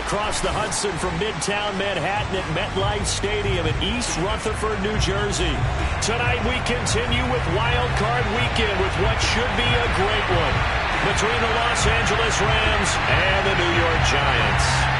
across the Hudson from Midtown Manhattan at MetLife Stadium in East Rutherford, New Jersey. Tonight we continue with Wild Card Weekend with what should be a great one between the Los Angeles Rams and the New York Giants.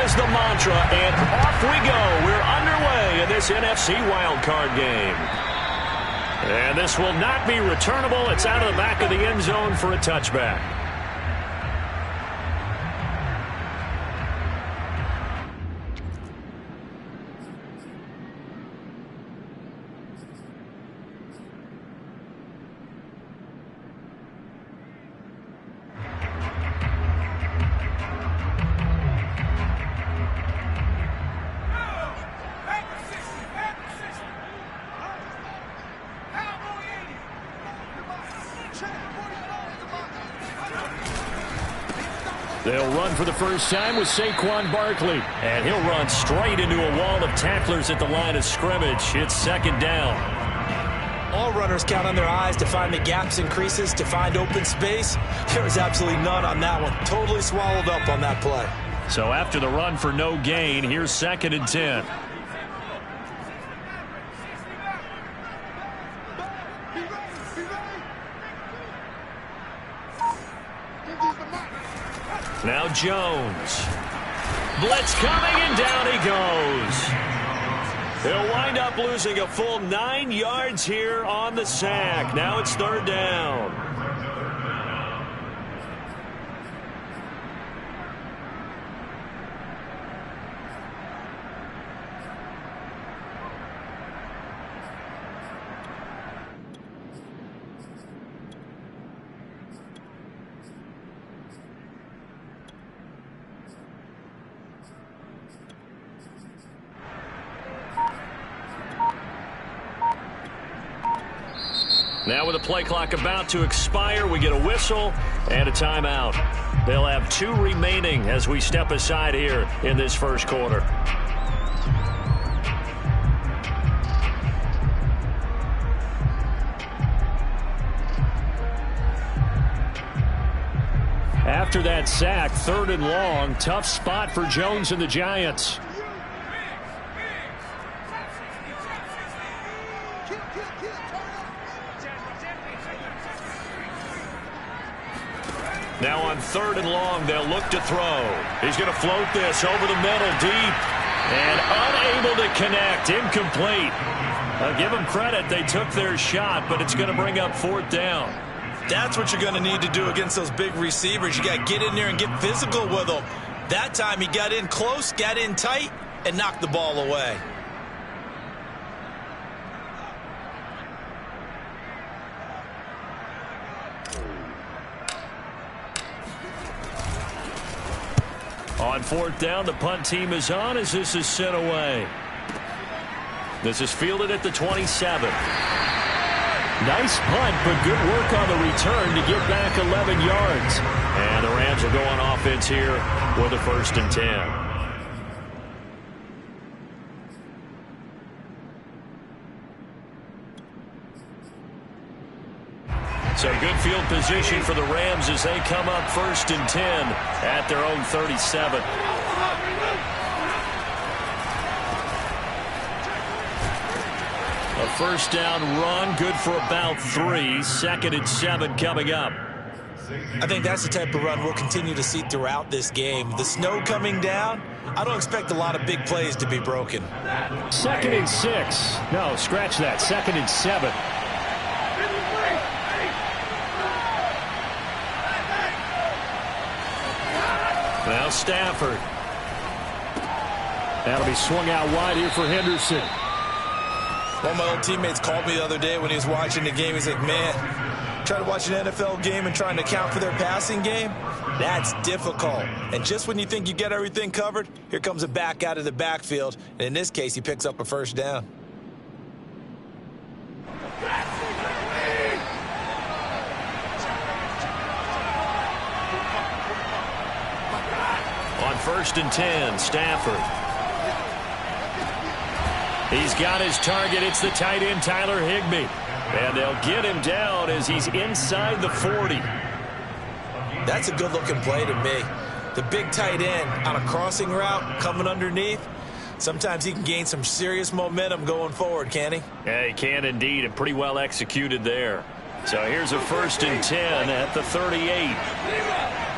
Is the mantra, and off we go. We're underway in this NFC wildcard game. And this will not be returnable. It's out of the back of the end zone for a touchback. They'll run for the first time with Saquon Barkley. And he'll run straight into a wall of tacklers at the line of scrimmage. It's second down. All runners count on their eyes to find the gaps and creases, to find open space. There was absolutely none on that one. Totally swallowed up on that play. So after the run for no gain, here's 2nd and 10. Now Jones. Blitz coming, and down he goes. He'll wind up losing a full 9 yards here on the sack. Now it's 3rd down. Now with the play clock about to expire, we get a whistle and a timeout. They'll have 2 remaining as we step aside here in this first quarter. After that sack, 3rd and long, tough spot for Jones and the Giants. Now on 3rd and long, they'll look to throw. He's going to float this over the middle deep. And unable to connect. Incomplete. I'll give them credit. They took their shot, but it's going to bring up 4th down. That's what you're going to need to do against those big receivers. You got to get in there and get physical with them. That time he got in close, got in tight, and knocked the ball away. On 4th down, the punt team is on as this is sent away. This is fielded at the 27. Nice punt, but good work on the return to get back 11 yards. And the Rams will go on offense here with a 1st and 10. So good field position for the Rams as they come up 1st and 10 at their own 37. A 1st down run, good for about 3. 2nd and 7 coming up. I think that's the type of run we'll continue to see throughout this game. The snow coming down, I don't expect a lot of big plays to be broken. 2nd and 6. No, scratch that. 2nd and 7. Now Stafford. That'll be swung out wide here for Henderson. One of my old teammates called me the other day when he was watching the game. He's like, man, trying to watch an NFL game and trying to account for their passing game, that's difficult. And just when you think you get everything covered, here comes a back out of the backfield. And in this case, he picks up a 1st down. first and 10, Stafford. He's got his target. It's the tight end, Tyler Higbee. And they'll get him down as he's inside the 40. That's a good-looking play to me. The big tight end on a crossing route coming underneath. Sometimes he can gain some serious momentum going forward, can he? Yeah, he can indeed, and pretty well executed there. So here's a first and 10 at the 38.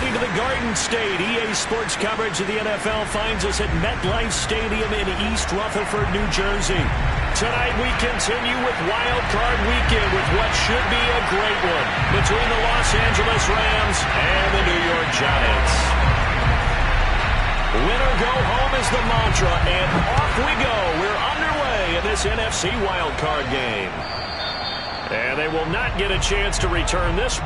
heading to the Garden State. EA Sports coverage of the NFL finds us at MetLife Stadium in East Rutherford, New Jersey. Tonight we continue with Wild Card Weekend with what should be a great one between the Los Angeles Rams and the New York Giants. Win or go home is the mantra, and off we go. We're underway in this NFC Wild Card game. And they will not get a chance to return this.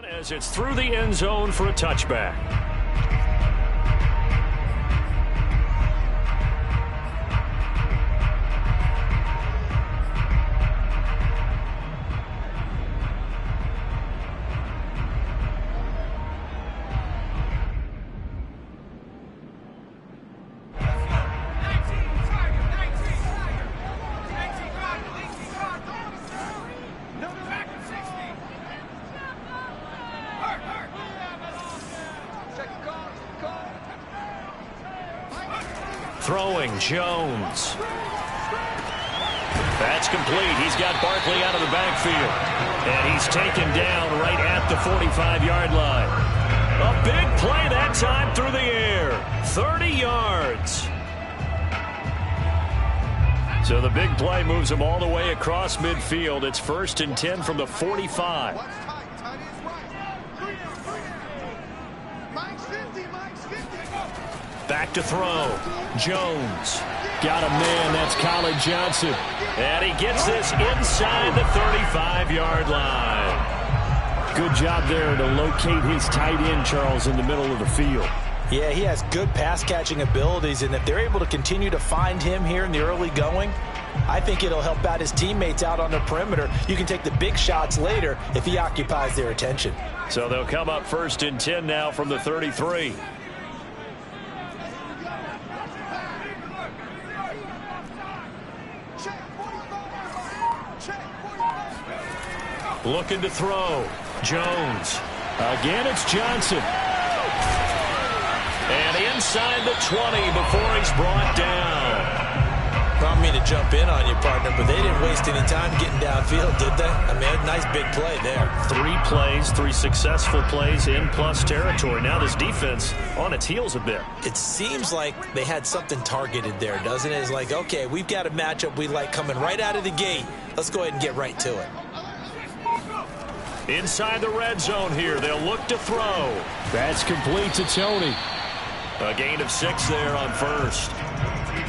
As it's through the end zone for a touchback. Throwing, Jones. That's complete. He's got Barkley out of the backfield. And he's taken down right at the 45-yard line. A big play that time through the air. 30 yards. So the big play moves him all the way across midfield. It's 1st and 10 from the 45. Back to throw. Jones. Got a man. That's Colin Johnson. And he gets this inside the 35-yard line. Good job there to locate his tight end, Charles, in the middle of the field. Yeah, he has good pass-catching abilities, and if they're able to continue to find him here in the early going, I think it'll help out his teammates out on the perimeter. You can take the big shots later if he occupies their attention. So they'll come up 1st and 10 now from the 33. Looking to throw. Jones. Again, it's Johnson. And inside the 20 before he's brought down. I don't mean to jump in on you, partner, but they didn't waste any time getting downfield, did they? I mean, a nice big play there. 3 plays, 3 successful plays in plus territory. Now this defense on its heels a bit. It seems like they had something targeted there, doesn't it? It's like, okay, we've got a matchup we like coming right out of the gate. Let's go ahead and get right to it. Inside the red zone here. They'll look to throw. That's complete to Tony. A gain of 6 there on 1st.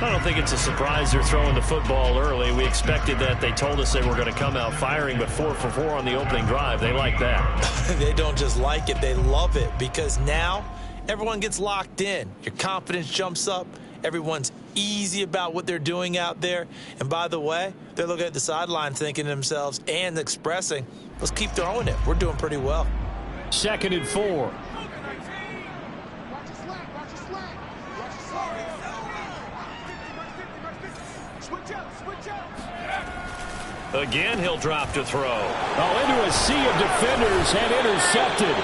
I don't think it's a surprise they're throwing the football early. We expected that. They told us they were going to come out firing, but 4 for 4 on the opening drive. They like that. They don't just like it. They love it because now everyone gets locked in. Your confidence jumps up. Everyone's easy about what they're doing out there. And by the way, they're looking at the sideline thinking to themselves and expressing, let's keep throwing it. We're doing pretty well. 2nd and 4. Again, he'll drop to throw. Oh, into a sea of defenders and intercepted.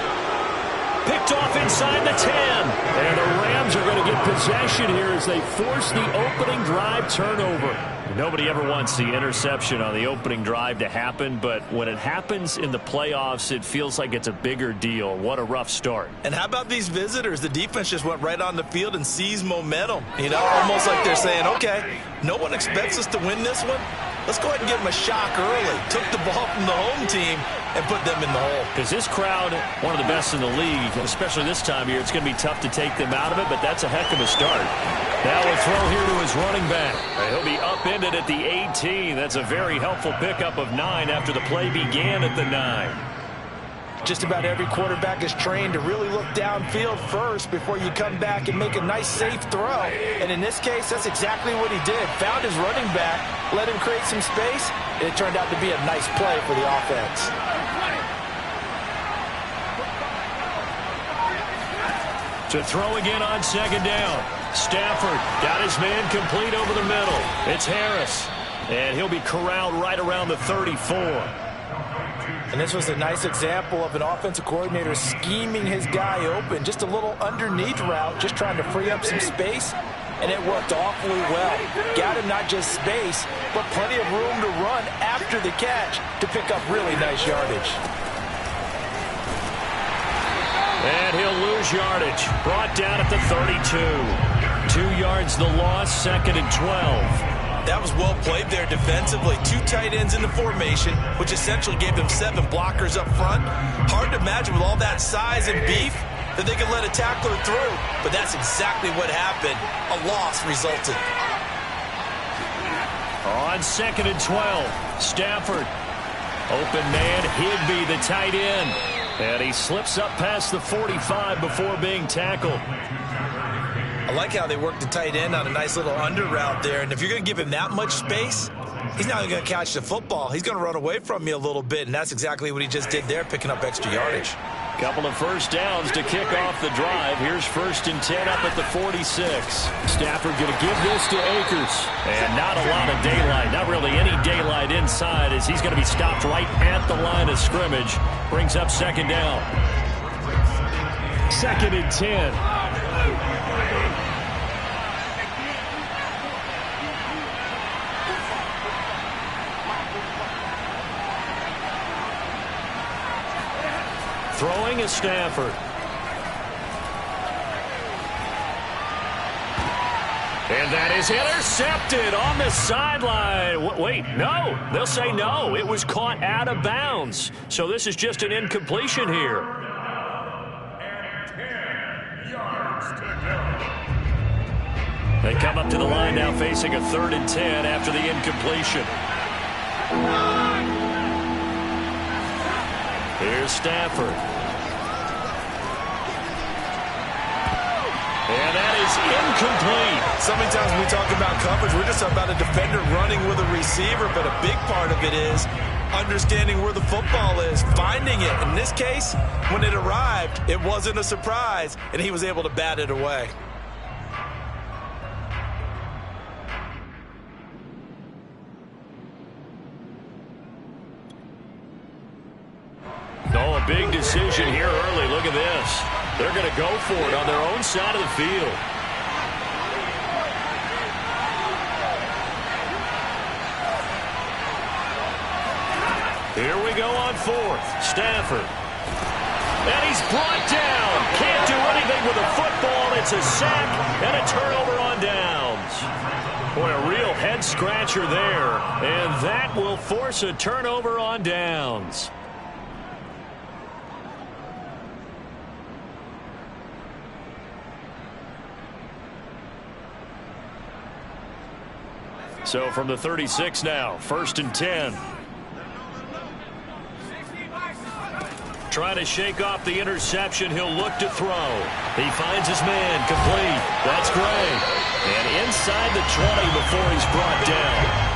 Picked off inside the 10. And the Rams are going to get possession here as they force the opening drive turnover. Nobody ever wants the interception on the opening drive to happen, but when it happens in the playoffs, it feels like it's a bigger deal. What a rough start. And how about these visitors? The defense just went right on the field and seized momentum. You know, almost like they're saying, okay, no one expects us to win this one. let's go ahead and give them a shock early. Took the ball from the home team and put them in the hole. Because this crowd, one of the best in the league, especially this time of year, it's going to be tough to take them out of it, but that's a heck of a start. Now a throw here to his running back. He'll be upended at the 18. That's a very helpful pickup of 9 after the play began at the 9. Just about every quarterback is trained to really look downfield first before you come back and make a nice, safe throw. And in this case, that's exactly what he did. Found his running back, let him create some space, and it turned out to be a nice play for the offense. To throw again on second down. Stafford got his man complete over the middle. It's Harris. And he'll be corralled right around the 34. And this was a nice example of an offensive coordinator scheming his guy open. Just a little underneath route, just trying to free up some space. And it worked awfully well. Got him not just space, but plenty of room to run after the catch to pick up really nice yardage. And he'll lose yardage. Brought down at the 32. 2 yards the loss, 2nd and 12. That was well played there defensively. 2 tight ends in the formation, which essentially gave them 7 blockers up front. Hard to imagine with all that size and beef that they could let a tackler through. But that's exactly what happened. A loss resulted. On 2nd and 12, Stafford. Open man, Higbee, the tight end. And he slips up past the 45 before being tackled. I like how they worked the tight end on a nice little under route there. And if you're going to give him that much space, he's not going to catch the football. He's going to run away from you a little bit, and that's exactly what he just did there, picking up extra yardage. Couple of first downs to kick off the drive. Here's 1st and 10 up at the 46. Stafford going to give this to Akers. And not a lot of daylight, not really any daylight inside, as he's going to be stopped right at the line of scrimmage. Brings up 2nd down. 2nd and 10. Throwing is Stafford. And that is intercepted on the sideline. Wait, no. They'll say no. It was caught out of bounds. So this is just an incompletion here. They come up to the line now facing a 3rd and 10 after the incompletion. Here's Stafford. And that is incomplete. So many times when we talk about coverage, we're just about a defender running with a receiver, but a big part of it is understanding where the football is, finding it. In this case, when it arrived, it wasn't a surprise, and he was able to bat it away. Oh, a big decision here early. Look at this. They're going to go for it on their own side of the field. Here we go on 4th. Stafford. And he's brought down. Can't do anything with a football. It's a sack and a turnover on downs. Boy, a real head-scratcher there. And that will force a turnover on downs. So from the 36 now, 1st and 10. Trying to shake off the interception. He'll look to throw. He finds his man complete. That's Gray. And inside the 20 before he's brought down.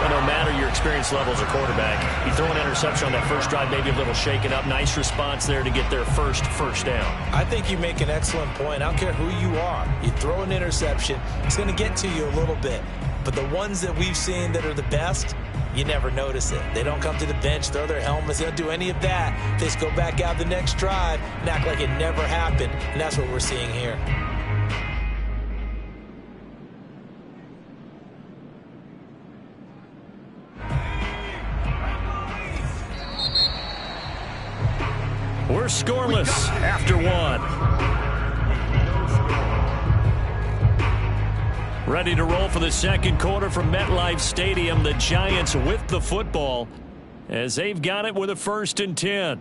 But no matter your experience level as a quarterback, you throw an interception on that first drive, maybe a little shaken up. Nice response there to get their first down. I think you make an excellent point. I don't care who you are. You throw an interception, it's going to get to you a little bit. But the ones that we've seen that are the best, you never notice it. They don't come to the bench, throw their helmets. They don't do any of that. They just go back out the next drive and act like it never happened. And that's what we're seeing here. We're scoreless after 1. Ready to roll for the second quarter from MetLife Stadium. The Giants with the football as they've got it with a 1st and 10.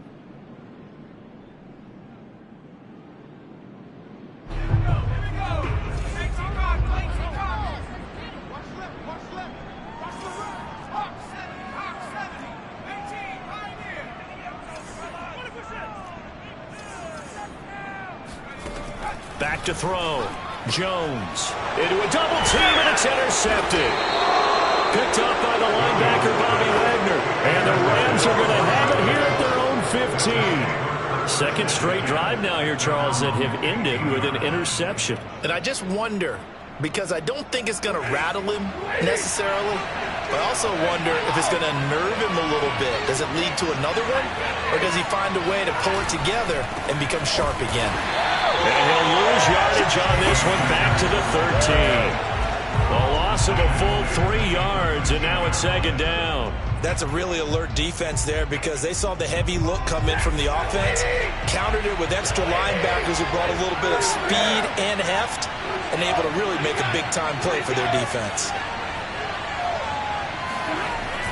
Back to throw. Jones into a double team, and it's intercepted. Picked up by the linebacker, Bobby Wagner. And the Rams are going to have it here at their own 15. Second straight drive now here, Charles, that have ended with an interception. And I just wonder, because I don't think it's going to rattle him necessarily, but I also wonder if it's going to nerve him a little bit. Does it lead to another one, or does he find a way to pull it together and become sharp again? And he'll lose yardage on this one, back to the 13. A loss of a full 3 yards, and now it's 2nd down. That's a really alert defense there because they saw the heavy look come in from the offense, countered it with extra linebackers who brought a little bit of speed and heft, and able to really make a big-time play for their defense.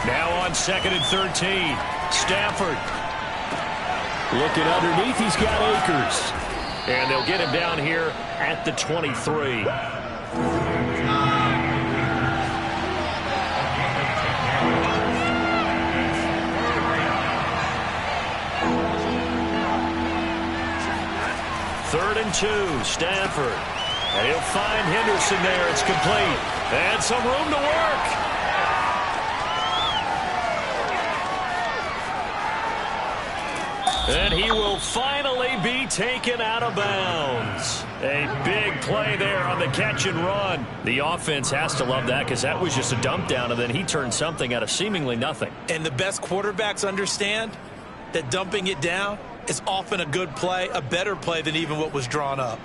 Now on 2nd and 13, Stafford. Looking underneath, he's got Akers. And they'll get him down here at the 23. Third and 2, Stafford. And he'll find Henderson there. It's complete. And some room to work. And he will finally be taken out of bounds. A big play there on the catch and run. The offense has to love that because that was just a dump down, and then he turned something out of seemingly nothing. And the best quarterbacks understand that dumping it down is often a good play, a better play than even what was drawn up.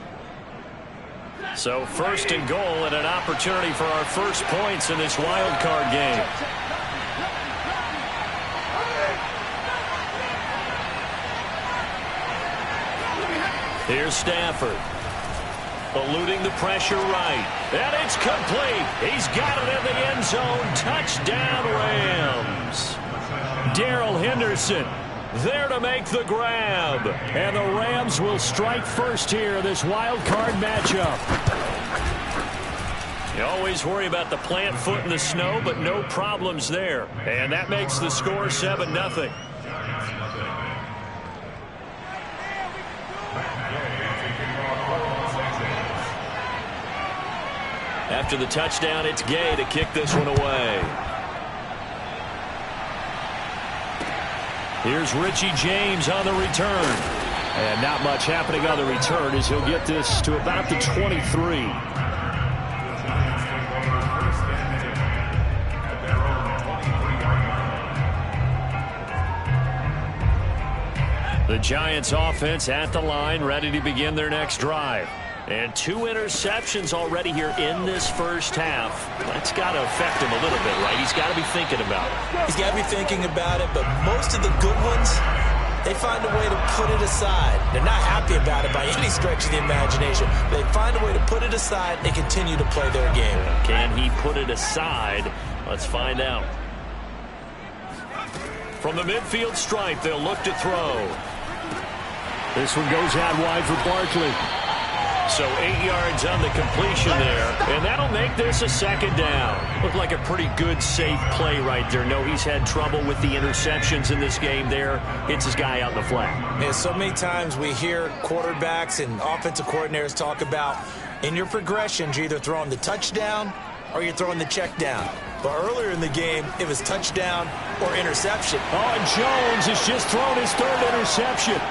So 1st and goal and an opportunity for our first points in this wild card game. Here's Stafford. Eluding the pressure right. And it's complete. He's got it in the end zone. Touchdown, Rams. Darrell Henderson there to make the grab. And the Rams will strike first here in this wild card matchup. You always worry about the plant foot in the snow, but no problems there. And that makes the score 7-0. After the touchdown, it's Gay to kick this one away. Here's Richie James on the return. And not much happening on the return as he'll get this to about the 23. The Giants offense at the line, ready to begin their next drive. And 2 interceptions already here in this first half. That's got to affect him a little bit, right? He's got to be thinking about it. He's got to be thinking about it, but most of the good ones, they find a way to put it aside. They're not happy about it by any stretch of the imagination. They find a way to put it aside and continue to play their game. Can he put it aside? Let's find out. From the midfield stripe, they'll look to throw. This one goes out wide for Barkley. So 8 yards on the completion there, and that'll make this a 2nd down. Looked like a pretty good, safe play right there. No, he's had trouble with the interceptions in this game there. Hits his guy out in the flat. Yeah, so many times we hear quarterbacks and offensive coordinators talk about in your progressions, you're either throwing the touchdown or you're throwing the check down. But earlier in the game, it was touchdown or interception. Oh, and Jones has just thrown his 3rd interception.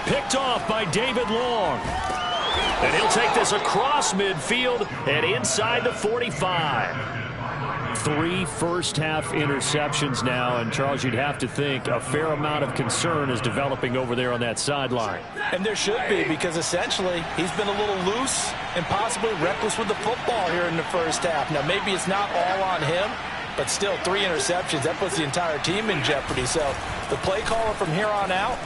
Picked off by David Long. And he'll take this across midfield and inside the 45. 3 first-half interceptions now, and Charles, you'd have to think a fair amount of concern is developing over there on that sideline. And there should be, because essentially he's been a little loose and possibly reckless with the football here in the first half. Now, maybe it's not all on him, but still 3 interceptions. That puts the entire team in jeopardy. So the play caller from here on out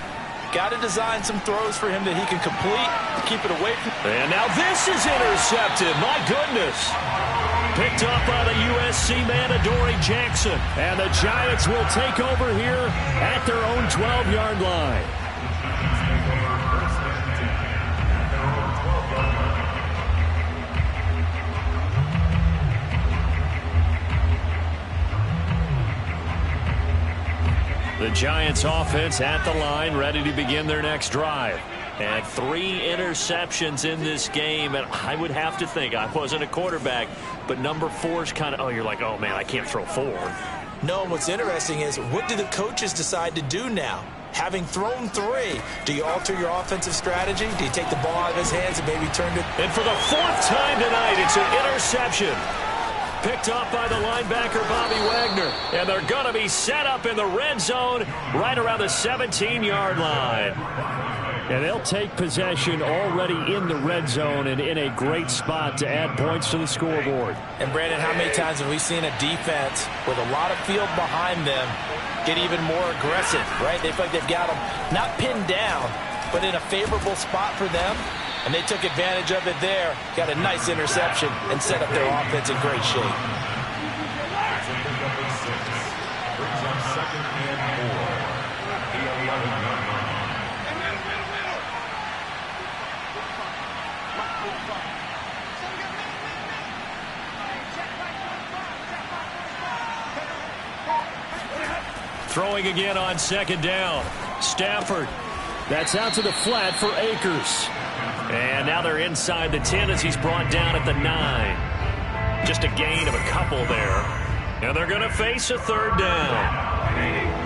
Got to design some throws for him that he can complete to keep it away from. And now this is intercepted. My goodness. Picked up by the USC man, Adoree Jackson. And the Giants will take over here at their own 12-yard line. The Giants offense at the line, ready to begin their next drive. And 3 interceptions in this game, and I would have to think, I wasn't a quarterback, but number 4 is kind of, oh, you're like, oh, man, I can't throw 4. No, and what's interesting is, what do the coaches decide to do now? Having thrown 3, do you alter your offensive strategy? Do you take the ball out of his hands and maybe turn it? And for the 4th time tonight, it's an interception. Picked off by the linebacker, Bobby Wagner. And they're going to be set up in the red zone right around the 17-yard line. And they'll take possession already in the red zone and in a great spot to add points to the scoreboard. And, Brandon, how many times have we seen a defense with a lot of field behind them get even more aggressive, right? They feel like they've got them not pinned down, but in a favorable spot for them. And they took advantage of it there, got a nice interception, and set up their offense in great shape. Throwing again on 2nd down. Stafford. That's out to the flat for Akers. And now they're inside the 10 as he's brought down at the 9. Just a gain of a couple there. And they're going to face a 3rd down.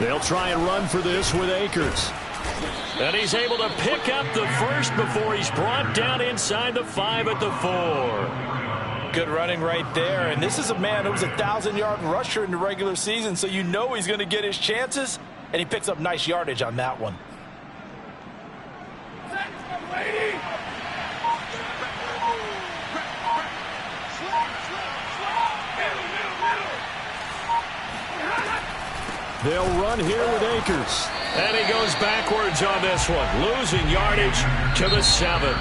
They'll try and run for this with Akers. And he's able to pick up the first before he's brought down inside the 5 at the 4. Good running right there. And this is a man who was a 1,000-yard rusher in the regular season, so you know he's going to get his chances. And he picks up nice yardage on that one. They'll run here with Akers. And he goes backwards on this one, losing yardage to the 7.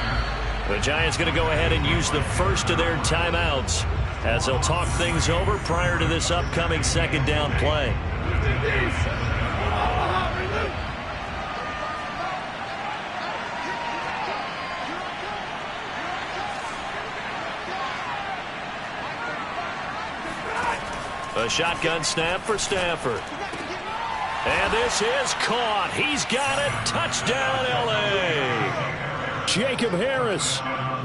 The Giants going to go ahead and use the first of their timeouts as they'll talk things over prior to this upcoming 2nd down play. A shotgun snap for Stafford. And this is caught. He's got it. Touchdown, L.A. Jacob Harris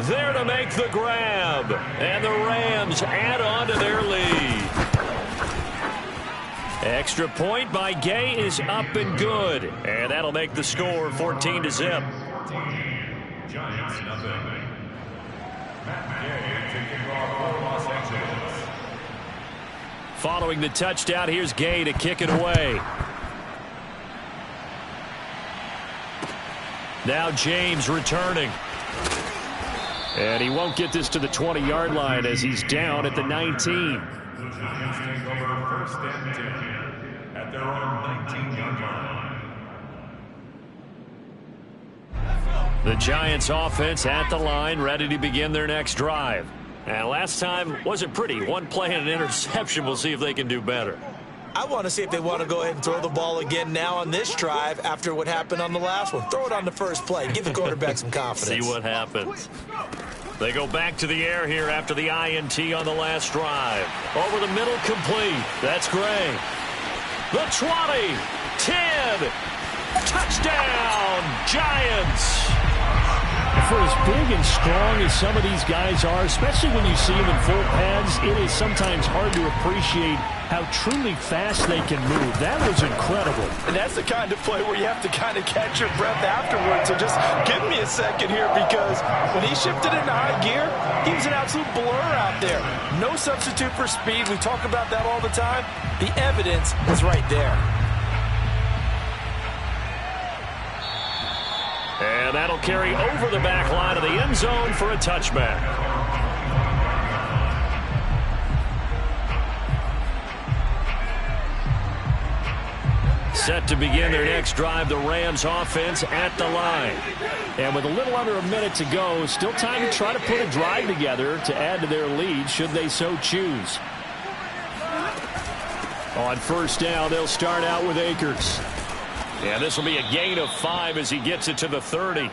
there to make the grab. And the Rams add on to their lead. Extra point by Gay is up and good. And that'll make the score 14-0. Giants nothing. Matt Gay taking off for Los Angeles. Following the touchdown, here's Gay to kick it away. Now James returning. And he won't get this to the 20-yard line as he's down at the 19. The Giants take over 1st and 10 at their own 19-yard line. The Giants offense at the line, ready to begin their next drive. And last time wasn't pretty. One play and an interception. We'll see if they can do better. I want to see if they want to go ahead and throw the ball again now on this drive after what happened on the last one. Throw it on the first play. Give the quarterback some confidence. See what happens. They go back to the air here after the INT on the last drive. Over the middle, complete. That's Gray. The 20, 10, touchdown, Giants. For as big and strong as some of these guys are, especially when you see them in full pads, it is sometimes hard to appreciate how truly fast they can move. That was incredible. And that's the kind of play where you have to kind of catch your breath afterwards. So just give me a second here, because when he shifted into high gear, he was an absolute blur out there. No substitute for speed. We talk about that all the time. The evidence is right there. And that'll carry over the back line of the end zone for a touchback. Set to begin their next drive, the Rams offense at the line. And with a little under a minute to go, still time to try to put a drive together to add to their lead should they so choose. On first down, they'll start out with Akers. And this will be a gain of 5 as he gets it to the 30.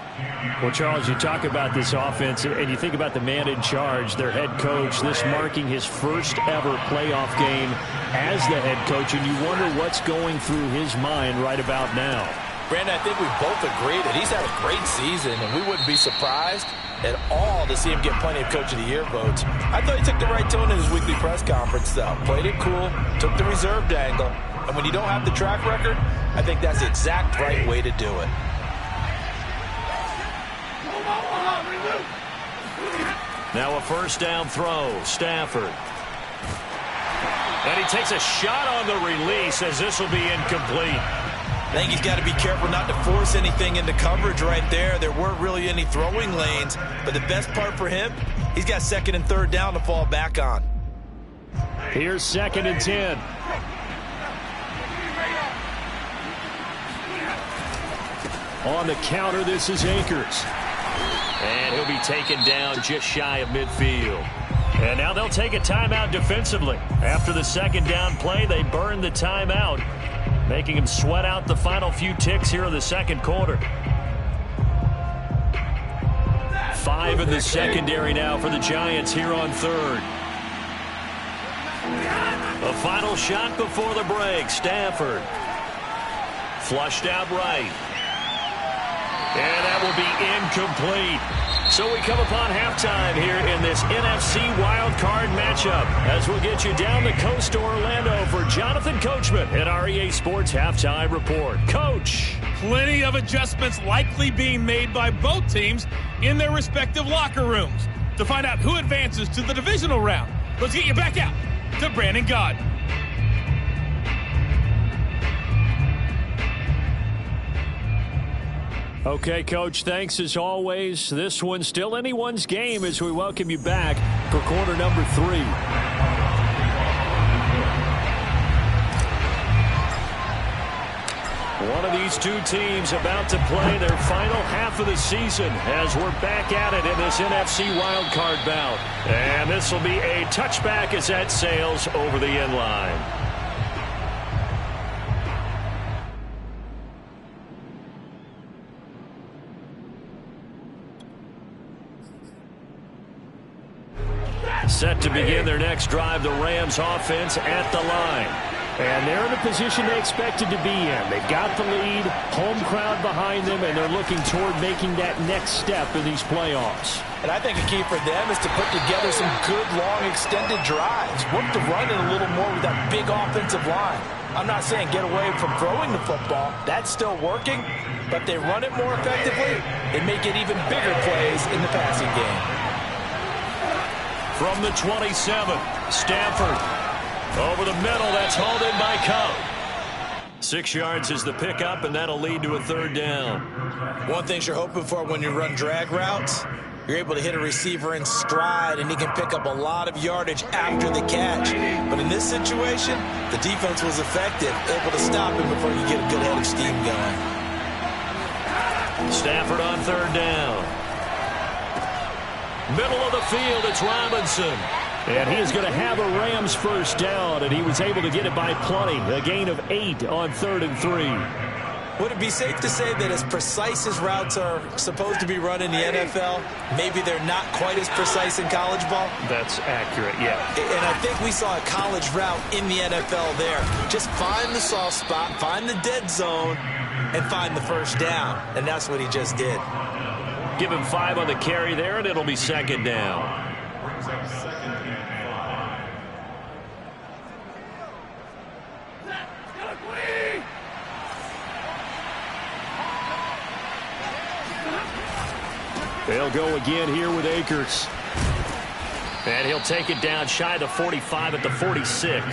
Well, Charles, you talk about this offense, and you think about the man in charge, their head coach, this marking his first ever playoff game as the head coach, and you wonder what's going through his mind right about now. Brandon, I think we both agree that he's had a great season, and we wouldn't be surprised at all to see him get plenty of Coach of the Year votes. I thought he took the right tone in his weekly press conference, though. Played it cool, took the reserved angle, and when you don't have the track record, I think that's the exact right way to do it. Now a first down throw, Stafford. And he takes a shot on the release as this will be incomplete. I think he's got to be careful not to force anything into coverage right there. There weren't really any throwing lanes, but the best part for him, he's got second and third down to fall back on. Here's 2nd and 10. On the counter, this is Akers. And he'll be taken down just shy of midfield. And now they'll take a timeout defensively. After the second down play, they burn the timeout, making him sweat out the final few ticks here in the second quarter. 5 in the secondary now for the Giants here on third. A final shot before the break. Stafford. Flushed out right. And that will be incomplete. So we come upon halftime here in this NFC wildcard matchup as we'll get you down the coast to Orlando for Jonathan Coachman at our EA Sports Halftime Report. Coach. Plenty of adjustments likely being made by both teams in their respective locker rooms. To find out who advances to the divisional round, let's get you back out to Brandon Gaudin. Okay, Coach, thanks as always. This one's still anyone's game as we welcome you back for quarter number 3. One of these two teams about to play their final half of the season as we're back at it in this NFC wildcard bout. And this will be a touchback as that sails over the end line. Set to begin their next drive, the Rams offense at the line. And they're in the position they expected to be in. They've got the lead, home crowd behind them, and they're looking toward making that next step in these playoffs. And I think a key for them is to put together some good, long, extended drives. Work the run in a little more with that big offensive line. I'm not saying get away from throwing the football. That's still working. But they run it more effectively and make it even bigger plays in the passing game. From the 27, Stafford. Over the middle, that's hauled in by Kupp. 6 yards is the pickup, and that'll lead to a third down. One thing you're hoping for when you run drag routes, you're able to hit a receiver in stride, and he can pick up a lot of yardage after the catch. But in this situation, the defense was effective, able to stop him before you get a good head of steam going. Stafford on third down. Middle of the field, it's Robinson. And he is going to have a Rams first down, and he was able to get it by plenty. A gain of 8 on 3rd and 3. Would it be safe to say that as precise as routes are supposed to be run in the NFL, maybe they're not quite as precise in college ball? That's accurate, yeah. And I think we saw a college route in the NFL there. Just find the soft spot, find the dead zone, and find the first down. And that's what he just did. Give him 5 on the carry there, and it'll be second down. They'll go again here with Akers. And he'll take it down shy of the 45 at the 46.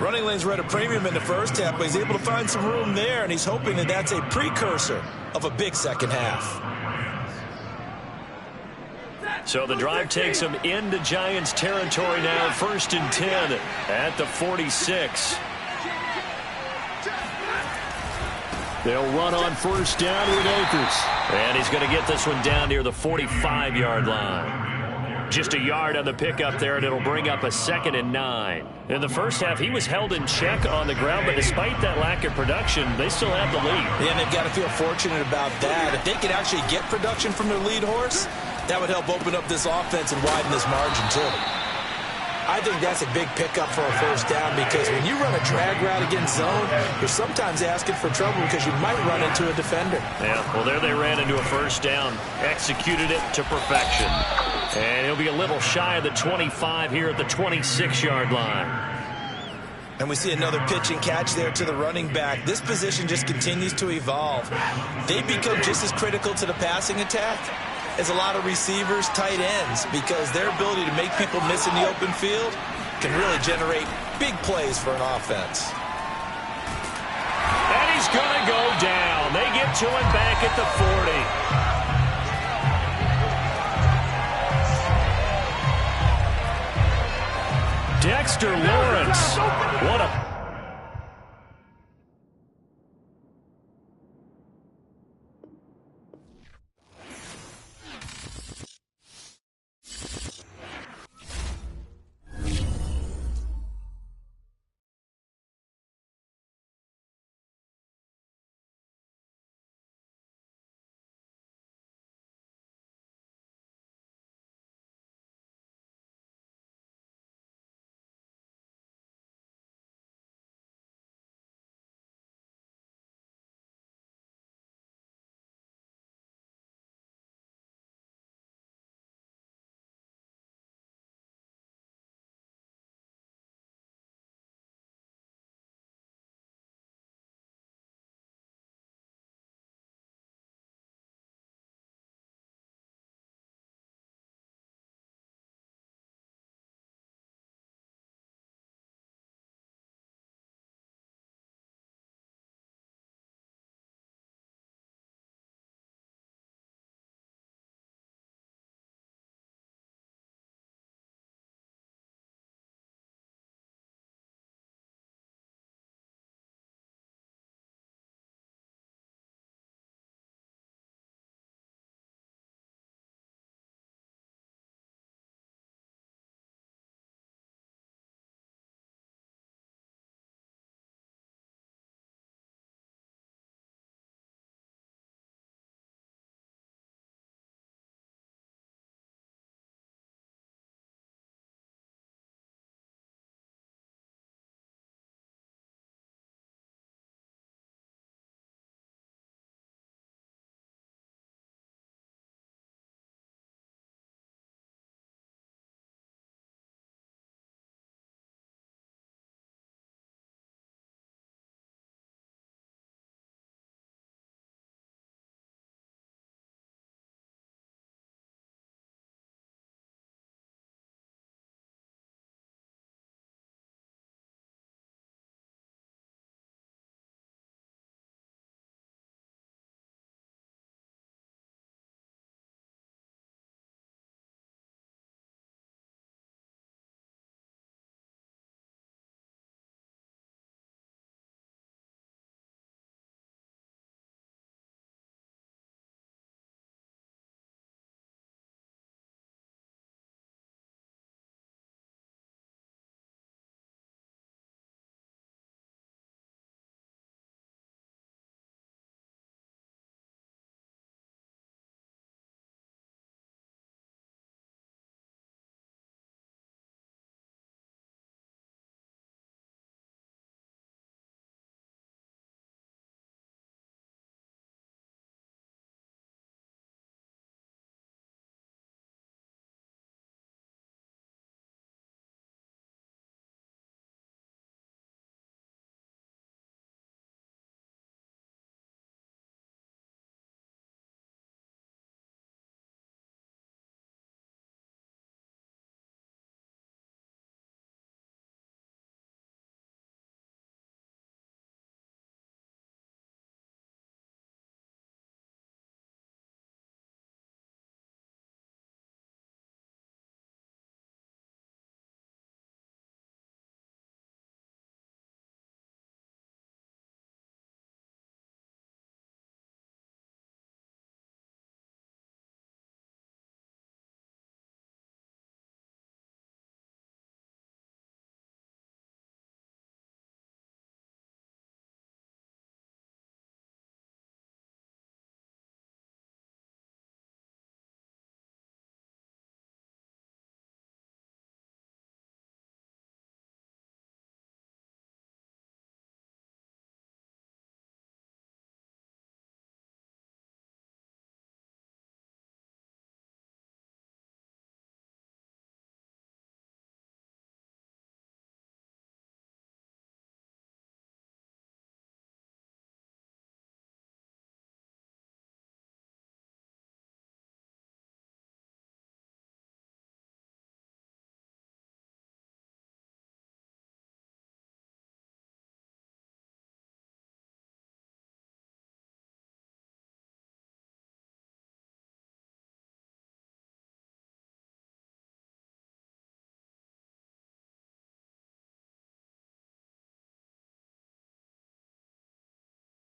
Running lanes were at a premium in the first half, but he's able to find some room there, and he's hoping that that's a precursor of a big second half. So the drive takes him into Giants territory now, 1st and 10 at the 46. They'll run on 1st down with Akers. And he's going to get this one down near the 45-yard line. Just a yard on the pickup there, and it'll bring up a 2nd and 9. In the first half, he was held in check on the ground, but despite that lack of production, they still have the lead. Yeah, and they've got to feel fortunate about that. If they could actually get production from their lead horse, that would help open up this offense and widen this margin, too. I think that's a big pickup for a 1st down, because when you run a drag route against zone, you're sometimes asking for trouble because you might run into a defender. Yeah, well, there they ran into a 1st down, executed it to perfection. And he'll be a little shy of the 25 here at the 26-yard line. And we see another pitch and catch there to the running back. This position just continues to evolve. They become just as critical to the passing attack as a lot of receivers, tight ends, because their ability to make people miss in the open field can really generate big plays for an offense. And he's going to go down. They get to him back at the 40. Dexter Lawrence. What a